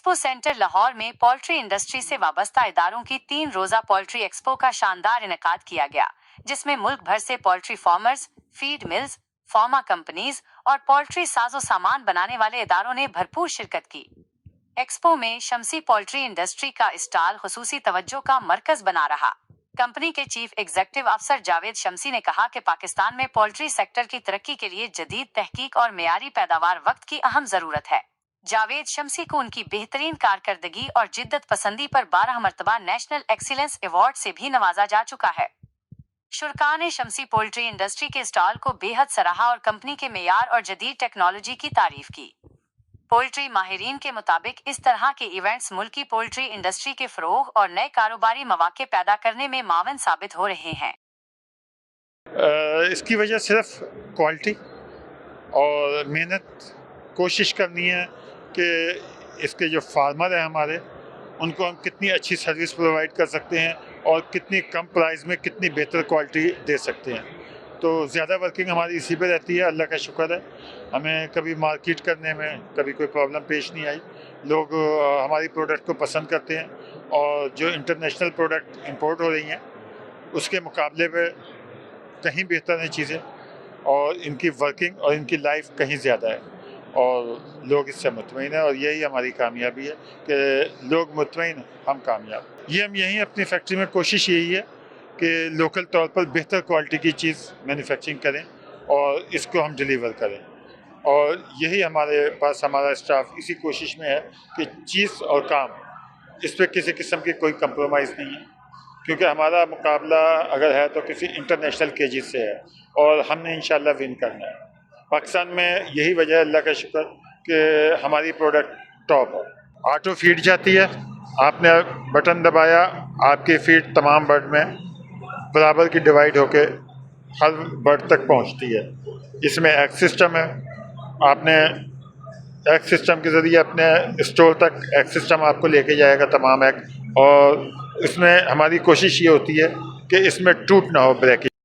Expo centre Lahore में poultry industry से वाबस्ता इदारों की 3 रोजा पोल्ट्री एक्सपो का शानदार इनेकाद किया गया, जिसमें मुल्क भर से poultry farmers, feed mills, pharma companies और पोल्ट्री साजो सामान बनाने वाले इदारों ने भरपूर शिरकत की। एक्सपो में शमसी पोल्ट्री इंडस्ट्री का स्टॉल खुसूसी तवज्जो का मरकज बना रहा। कंपनी के चीफ एग्जीक्यूटिव अफसर जावेद शमसी ने कहा कि पाकिस्तान में पोल्ट्री सेक्टर की तरक्की के लिए जदीद तहकीक और मेयारी पैदावार वक्त की अहम जरूरत है। जावेद शमसी को उनकी बेहतरीन कारकर्दगी और जिद्दत पसंदी पर 12 मरतबा नेशनल एक्सीलेंस अवार्ड से भी नवाजा जा चुका है। शुरका ने शमसी पोल्ट्री इंडस्ट्री के स्टॉल को बेहद सराहा और कंपनी के मेयार और जदीद टेक्नोलॉजी की तारीफ की। पोल्ट्री माहिरीन के मुताबिक इस तरह के इवेंट्स मुल्की पोल्ट्री इंडस्ट्री के फरोग और नए कारोबारी मौके पैदा करने में मावन साबित हो रहे हैं। इसकी वजह सिर्फ क्वालिटी और मेहनत कोशिश करनी है कि इसके जो फार्मर हैं हमारे, उनको हम कितनी अच्छी सर्विस प्रोवाइड कर सकते हैं और कितनी कम प्राइस में कितनी बेहतर क्वालिटी दे सकते हैं। तो ज़्यादा वर्किंग हमारी इसी पे रहती है। अल्लाह का शुक्र है, हमें कभी मार्केट करने में कभी कोई प्रॉब्लम पेश नहीं आई। लोग हमारी प्रोडक्ट को पसंद करते हैं और जो इंटरनेशनल प्रोडक्ट इंपोर्ट हो रही हैं उसके मुकाबले पे कहीं बेहतर हैं चीज़ें, और इनकी वर्किंग और इनकी लाइफ कहीं ज़्यादा है और लोग इससे मुतमईन है, और यही हमारी कामयाबी है कि लोग मुतमईन, हम कामयाब। ये हम यहीं अपनी फैक्ट्री में कोशिश यही है कि लोकल तौर पर बेहतर क्वालिटी की चीज़ मैन्युफैक्चरिंग करें और इसको हम डिलीवर करें, और यही हमारे पास हमारा स्टाफ इसी कोशिश में है कि चीज़ और काम इस पर किसी किस्म की कोई कंप्रोमाइज़ नहीं है, क्योंकि हमारा मुकाबला अगर है तो किसी इंटरनेशनल केजेस से है और हमने इंशाल्लाह विन करना है। पाकिस्तान में यही वजह है, अल्लाह का शुक्र, कि हमारी प्रोडक्ट टॉप है। ऑटो फीड जाती है, आपने बटन दबाया, आपकी फीड तमाम बर्ड में बराबर की डिवाइड होके हर बर्ड तक पहुंचती है। इसमें एग सिस्टम है, आपने एग सिस्टम के ज़रिए अपने स्टोर तक एग सिस्टम आपको लेके जाएगा तमाम एग, और इसमें हमारी कोशिश ये होती है कि इसमें टूट ना हो ब्रेकेज।